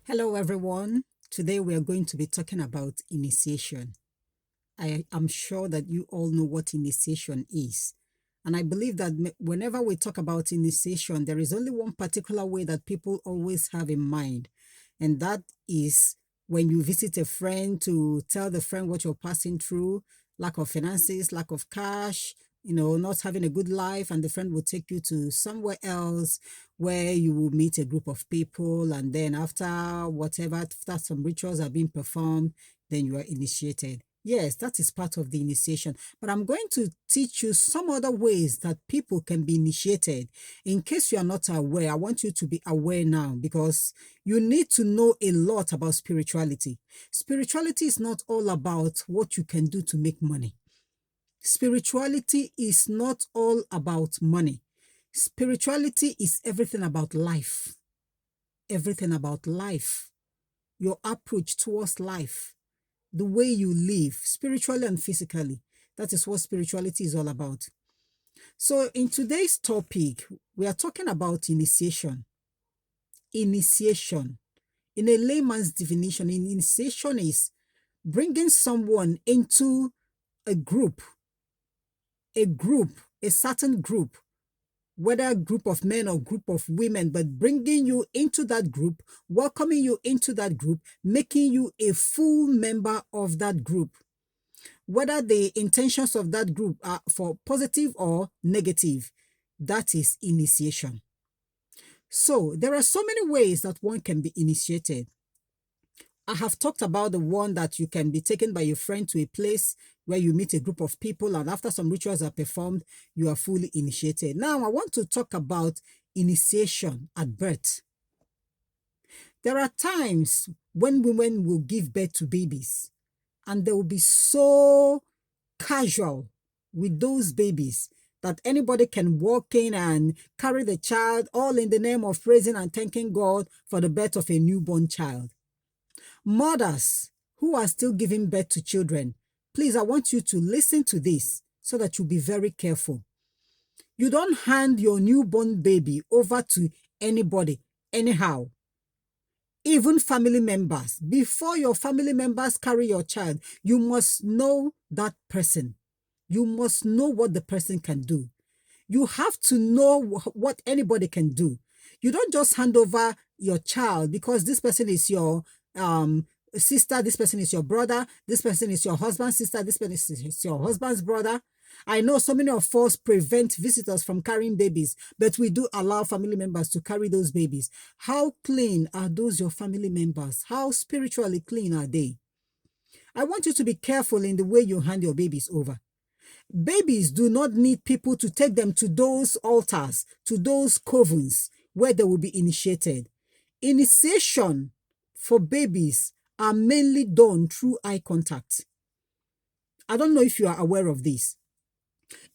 Hello, everyone. Today we are going to be talking about initiation. I am sure that you all know what initiation is. And I believe that whenever we talk about initiation, there is only one particular way that people always have in mind. And that is when you visit a friend to tell the friend what you're passing through, lack of finances, lack of cash, not having a good life, and the friend will take you to somewhere else where you will meet a group of people. And then after some rituals are being performed, then you are initiated. Yes, that is part of the initiation. But I'm going to teach you some other ways that people can be initiated. In case you are not aware, I want you to be aware now because you need to know a lot about spirituality. Spirituality is not all about what you can do to make money. Spirituality is not all about money. Spirituality is everything about life. Everything about life. Your approach towards life, the way you live, spiritually and physically. That is what spirituality is all about. So in today's topic, we are talking about initiation. Initiation. In a layman's definition, initiation is bringing someone into a group, a certain group, whether a group of men or group of women, but bringing you into that group, welcoming you into that group, making you a full member of that group. Whether the intentions of that group are for positive or negative, that is initiation. So there are so many ways that one can be initiated. I have talked about the one that you can be taken by your friend to a place where you meet a group of people, and after some rituals are performed, you are fully initiated. Now, I want to talk about initiation at birth. There are times when women will give birth to babies, and they will be so casual with those babies that anybody can walk in and carry the child, all in the name of praising and thanking God for the birth of a newborn child. Mothers who are still giving birth to children, please, I want you to listen to this so that you be very careful. You don't hand your newborn baby over to anybody anyhow. Even family members. Before your family members carry your child, you must know that person. You must know what the person can do. You have to know what anybody can do. You don't just hand over your child because this person is your sister, this person is your brother, this person is your husband's sister, this person is your husband's brother. I know so many of us prevent visitors from carrying babies, but we do allow family members to carry those babies. How clean are those your family members? How spiritually clean are they? I want you to be careful in the way you hand your babies over. Babies do not need people to take them to those altars, to those covens where they will be initiated. Initiation for babies are mainly done through eye contact. I don't know if you are aware of this.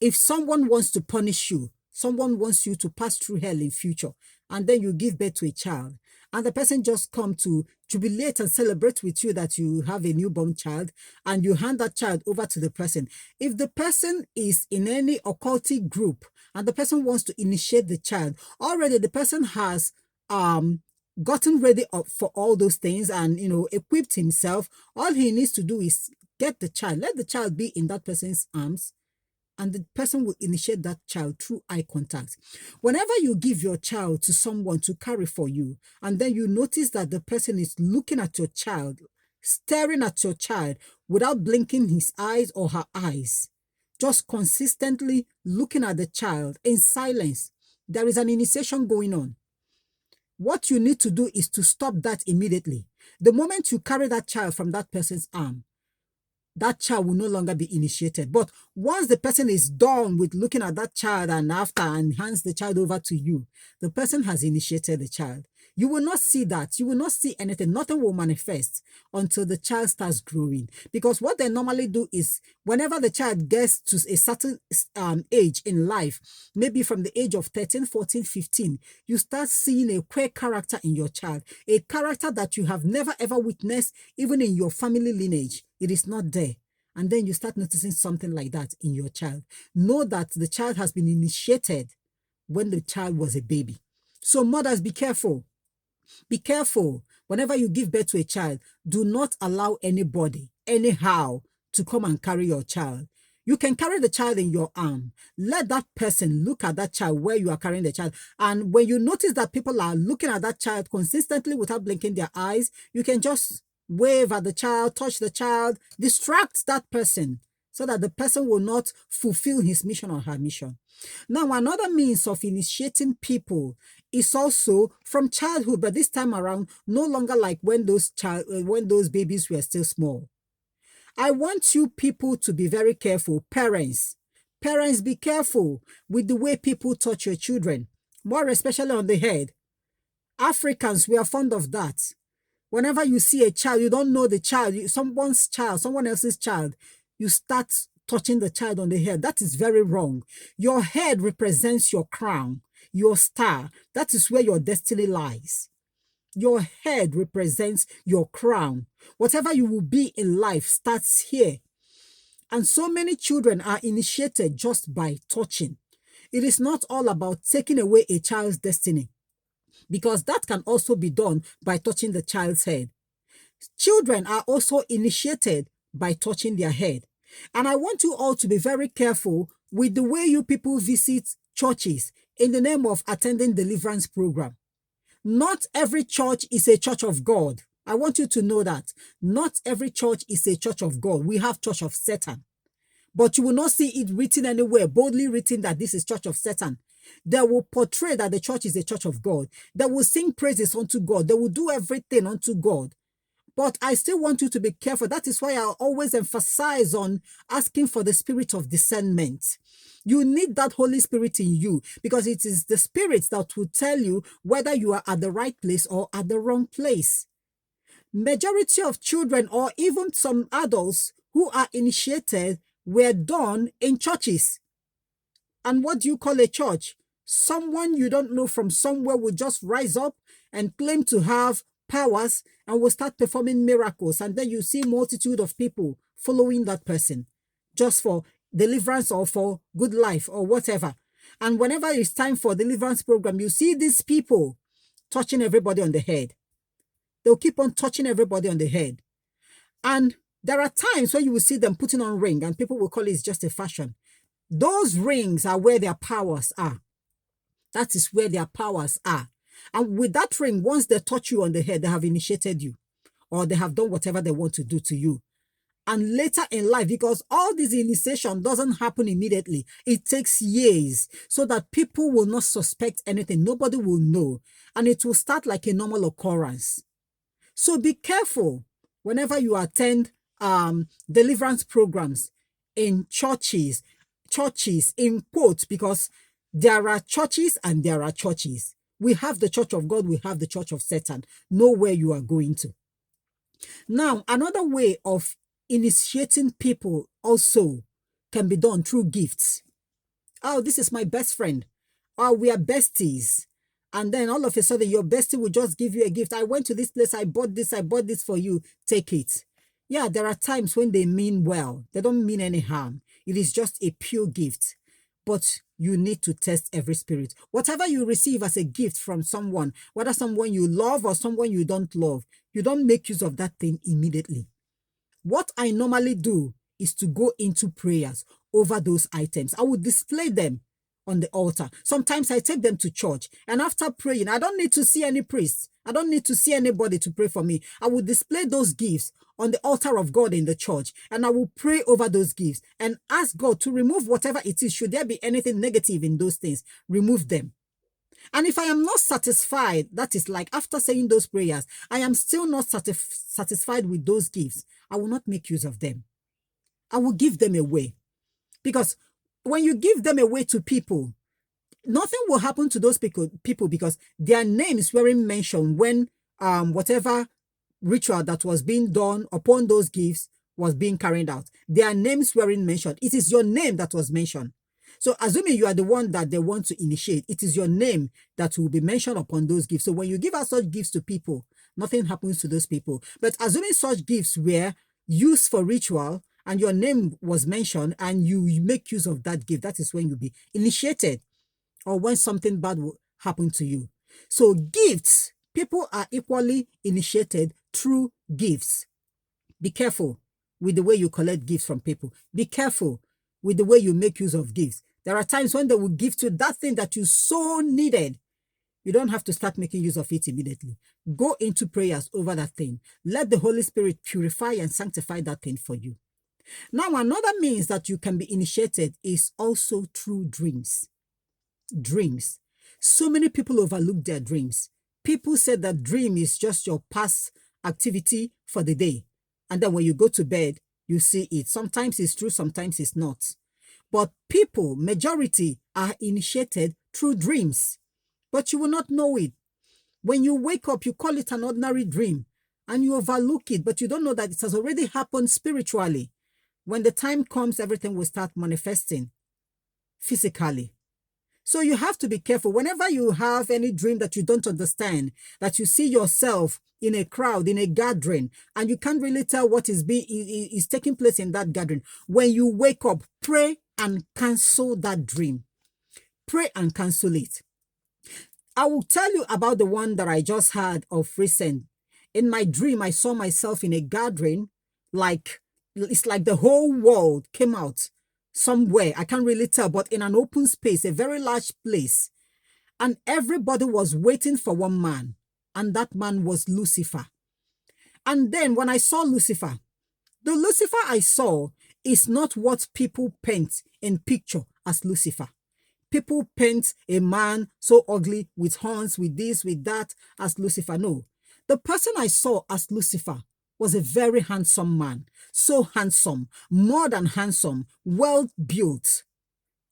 If someone wants to punish you, someone wants you to pass through hell in future, and then you give birth to a child, and the person just come to jubilate and celebrate with you that you have a newborn child, and you hand that child over to the person. If the person is in any occultic group and the person wants to initiate the child, already the person has gotten ready for all those things and equipped himself. All he needs to do is get the child, let the child be in that person's arms, and the person will initiate that child through eye contact. Whenever you give your child to someone to carry for you, and then you notice that the person is looking at your child, staring at your child without blinking his eyes or her eyes, just consistently looking at the child in silence, there is an initiation going on. What you need to do is to stop that immediately. The moment you carry that child from that person's arm, that child will no longer be initiated. But once the person is done with looking at that child and hands the child over to you, the person has initiated the child. You will not see that. You will not see anything. Nothing will manifest until the child starts growing. Because what they normally do is whenever the child gets to a certain age in life, maybe from the age of 13, 14, 15, you start seeing a queer character in your child, a character that you have never ever witnessed even in your family lineage. It is not there. And then you start noticing something like that in your child. Know that the child has been initiated when the child was a baby. So mothers, be careful. Be careful. whenever you give birth to a child, do not allow anybody, anyhow, to come and carry your child. You can carry the child in your arm. Let that person look at that child where you are carrying the child. And when you notice that people are looking at that child consistently without blinking their eyes, you can just wave at the child, touch the child, distract that person so that the person will not fulfill his mission or her mission. Now, another means of initiating people is also from childhood, but this time around, no longer like when those babies were still small. I want you people to be very careful. Parents, be careful with the way people touch your children, more especially on the head. Africans, we are fond of that. Whenever you see a child, you don't know the child, someone else's child, you start touching the child on the head. That is very wrong. Your head represents your crown, your star. That is where your destiny lies. Your head represents your crown. Whatever you will be in life starts here. And so many children are initiated just by touching. It is not all about taking away a child's destiny, because that can also be done by touching the child's head. Children are also initiated by touching their head. And I want you all to be very careful with the way you people visit churches in the name of attending deliverance program. Not every church is a church of God. I want you to know that. Not every church is a church of God. We have church of Satan. But you will not see it written anywhere, boldly written that this is church of Satan. They will portray that the church is a church of God. They will sing praises unto God. They will do everything unto God. But I still want you to be careful. That is why I always emphasize on asking for the spirit of discernment. You need that Holy Spirit in you, because it is the Spirit that will tell you whether you are at the right place or at the wrong place. Majority of children, or even some adults who are initiated, were done in churches. And what do you call a church? Someone you don't know from somewhere will just rise up and claim to have powers and will start performing miracles. And then you see multitude of people following that person just for deliverance or for good life or whatever. And whenever it's time for deliverance program, you see these people touching everybody on the head. They'll keep on touching everybody on the head. And there are times when you will see them putting on ring and people will call it just a fashion. Those rings are where their powers are. That is where their powers are. And with that ring, once they touch you on the head, they have initiated you, or they have done whatever they want to do to you. And later in life, because all this initiation doesn't happen immediately, it takes years so that people will not suspect anything. Nobody will know. And it will start like a normal occurrence. So be careful whenever you attend deliverance programs in churches in quotes, because there are churches and there are churches. We have the church of God, we have the church of Satan. Know where you are going to. Now, another way of initiating people also can be done through gifts. Oh, this is my best friend. Oh, we are besties. And then all of a sudden, your bestie will just give you a gift. I went to this place, I bought this for you. Take it. Yeah, there are times when they mean well. They don't mean any harm. It is just a pure gift. But you need to test every spirit. Whatever you receive as a gift from someone, whether someone you love or someone you don't love, you don't make use of that thing immediately. What I normally do is to go into prayers over those items. I will display them on the altar. Sometimes I take them to church, and after praying, I don't need to see any priest. I don't need to see anybody to pray for me. I will display those gifts on the altar of God in the church, and I will pray over those gifts and ask God to remove whatever it is. Should there be anything negative in those things, remove them. And if I am not satisfied, that is like after saying those prayers, I am still not satisfied with those gifts, I will not make use of them. I will give them away. Because when you give them away to people, nothing will happen to those people because their names weren't mentioned when whatever ritual that was being done upon those gifts was being carried out. Their names weren't mentioned. It is your name that was mentioned. So assuming you are the one that they want to initiate, it is your name that will be mentioned upon those gifts. So when you give out such gifts to people, nothing happens to those people. But assuming such gifts were used for ritual and your name was mentioned and you make use of that gift, that is when you'll be initiated or when something bad will happen to you. So gifts, people are equally initiated through gifts. Be careful with the way you collect gifts from people. Be careful with the way you make use of gifts. There are times when they will give to that thing that you so needed. You don't have to start making use of it immediately. Go into prayers over that thing. Let the Holy Spirit purify and sanctify that thing for you. Now, another means that you can be initiated is also through dreams. Dreams. So many people overlook their dreams. People say that dream is just your past activity for the day. And then when you go to bed, you see it. Sometimes it's true, sometimes it's not. But people, majority, are initiated through dreams. But you will not know it. When you wake up, you call it an ordinary dream and you overlook it, but you don't know that it has already happened spiritually. When the time comes, everything will start manifesting physically. So you have to be careful. Whenever you have any dream that you don't understand, that you see yourself in a crowd, in a gathering, and you can't really tell what is taking place in that gathering, when you wake up, pray and cancel that dream. Pray and cancel it. I will tell you about the one that I just had of recent. In my dream, I saw myself in a gathering, it's like the whole world came out somewhere. I can't really tell, but in an open space, a very large place. And everybody was waiting for one man, and that man was Lucifer. And then when I saw Lucifer, the Lucifer I saw is not what people paint in picture as Lucifer. People paint a man so ugly with horns, with this, with that, as Lucifer. No. The person I saw as Lucifer was a very handsome man. So handsome, more than handsome, well built.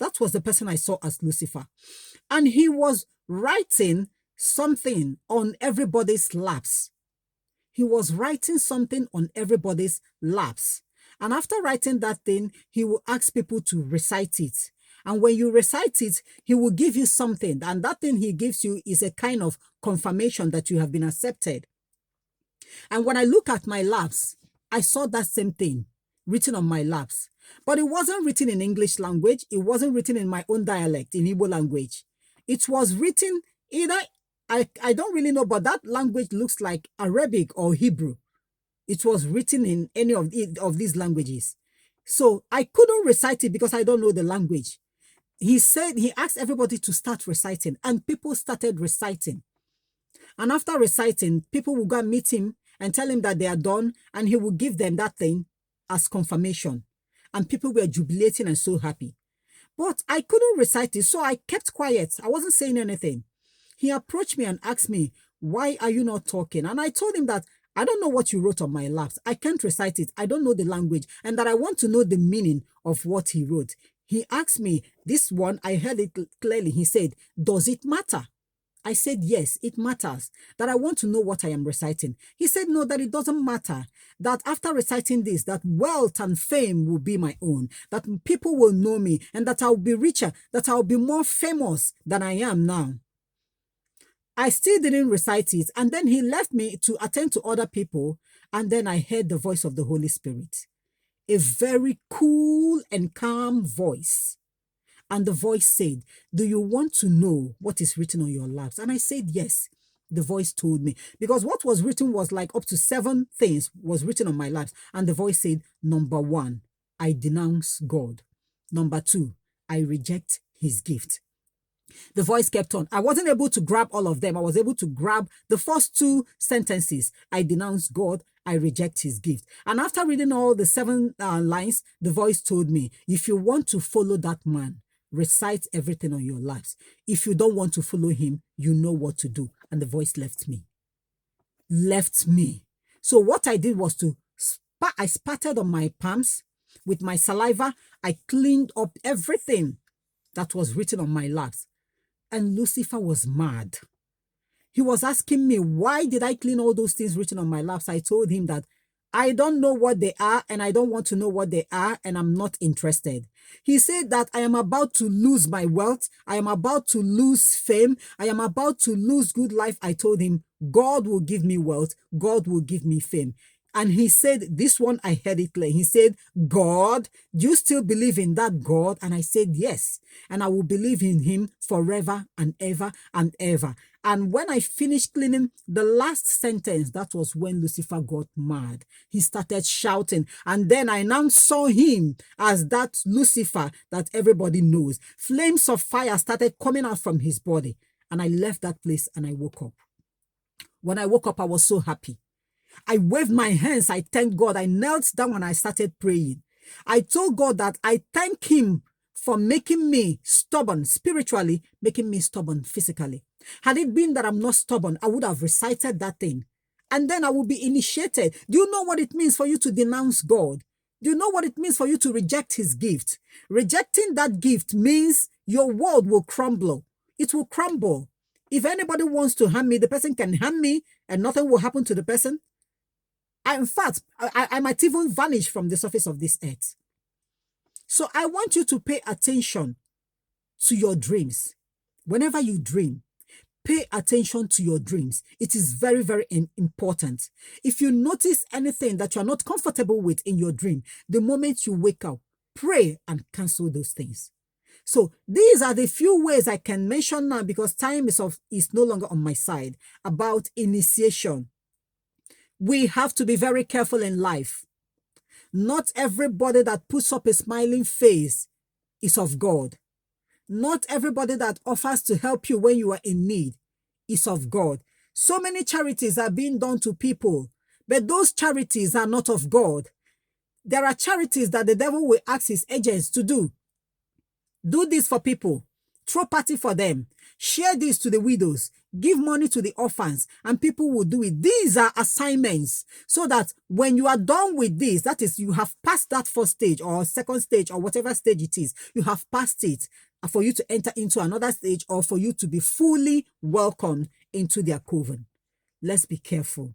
That was the person I saw as Lucifer. And he was writing something on everybody's laps. He was writing something on everybody's laps. And after writing that thing, he will ask people to recite it. And when you recite it, he will give you something. And that thing he gives you is a kind of confirmation that you have been accepted. And when I look at my laps, I saw that same thing written on my laps. But it wasn't written in English language. It wasn't written in my own dialect, in Igbo language. It was written either, I don't really know, but that language looks like Arabic or Hebrew. It was written in any of these languages. So I couldn't recite it because I don't know the language. He asked everybody to start reciting, and people started reciting. And after reciting, people will go and meet him and tell him that they are done, and he will give them that thing as confirmation. And people were jubilating and so happy. But I couldn't recite it, so I kept quiet. I wasn't saying anything. He approached me and asked me, "Why are you not talking?" And I told him that I don't know what you wrote on my laps. I can't recite it. I don't know the language, and that I want to know the meaning of what he wrote. He asked me, this one, I heard it clearly. He said, "Does it matter?" I said, "Yes, it matters, that I want to know what I am reciting." He said, "No, that it doesn't matter, that after reciting this, that wealth and fame will be my own, that people will know me, and that I'll be richer, that I'll be more famous than I am now." I still didn't recite it, and then he left me to attend to other people, and then I heard the voice of the Holy Spirit, a very cool and calm voice. And the voice said, "Do you want to know what is written on your laps?" And I said, "Yes." The voice told me, because what was written was like up to 7 things was written on my laps. And the voice said, number 1, I denounce God. Number 2, I reject his gift. The voice kept on. I wasn't able to grab all of them. I was able to grab the first 2 sentences. I denounce God. I reject his gift. And after reading all the 7 lines, the voice told me, if you want to follow that man, recite everything on your laps. If you don't want to follow him, you know what to do. And the voice left me. So what I did was I spattered on my palms with my saliva. I cleaned up everything that was written on my laps. And Lucifer was mad. He was asking me, why did I clean all those things written on my laps? I told him that I don't know what they are, and I don't want to know what they are, and I'm not interested. He said that I am about to lose my wealth. I am about to lose fame. I am about to lose good life. I told him, God will give me wealth. God will give me fame. And he said, this one, I heard it clear. He said, "God, do you still believe in that God?" And I said, "Yes. And I will believe in him forever and ever and ever." And when I finished cleaning the last sentence, that was when Lucifer got mad. He started shouting. And then I now saw him as that Lucifer that everybody knows. Flames of fire started coming out from his body. And I left that place and I woke up. When I woke up, I was so happy. I waved my hands. I thanked God. I knelt down and I started praying. I told God that I thank him for making me stubborn spiritually, making me stubborn physically. Had it been that I'm not stubborn, I would have recited that thing. And then I would be initiated. Do you know what it means for you to denounce God? Do you know what it means for you to reject his gift? Rejecting that gift means your world will crumble. It will crumble. If anybody wants to harm me, the person can harm me and nothing will happen to the person. In fact, I might even vanish from the surface of this earth. So I want you to pay attention to your dreams. Whenever you dream, pay attention to your dreams. It is very, very important. If you notice anything that you are not comfortable with in your dream, the moment you wake up, pray and cancel those things. So these are the few ways I can mention now because time is no longer on my side about initiation. We have to be very careful in life. Not everybody that puts up a smiling face is of God. Not everybody that offers to help you when you are in need is of God. So many charities are being done to people, but those charities are not of God. There are charities that the devil will ask his agents to do. Do this for people. Throw party for them. Share this to the widows. Give money to the orphans, and people will do it. These are assignments so that when you are done with this, that is, you have passed that first stage or second stage or whatever stage it is, you have passed it for you to enter into another stage or for you to be fully welcomed into their coven. Let's be careful.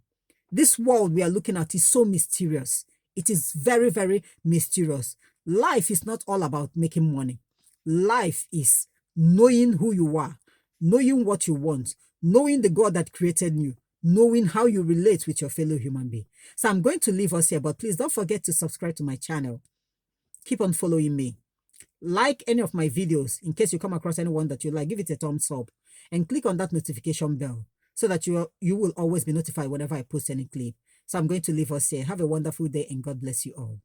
This world we are looking at is so mysterious. It is very, very mysterious. Life is not all about making money. Life is knowing who you are, knowing what you want, knowing the God that created you, knowing how you relate with your fellow human being. So I'm going to leave us here, but please don't forget to subscribe to my channel. Keep on following me. Like any of my videos in case you come across anyone that you like, give it a thumbs up and click on that notification bell so that you will always be notified whenever I post any clip. So I'm going to leave us here. Have a wonderful day and God bless you all.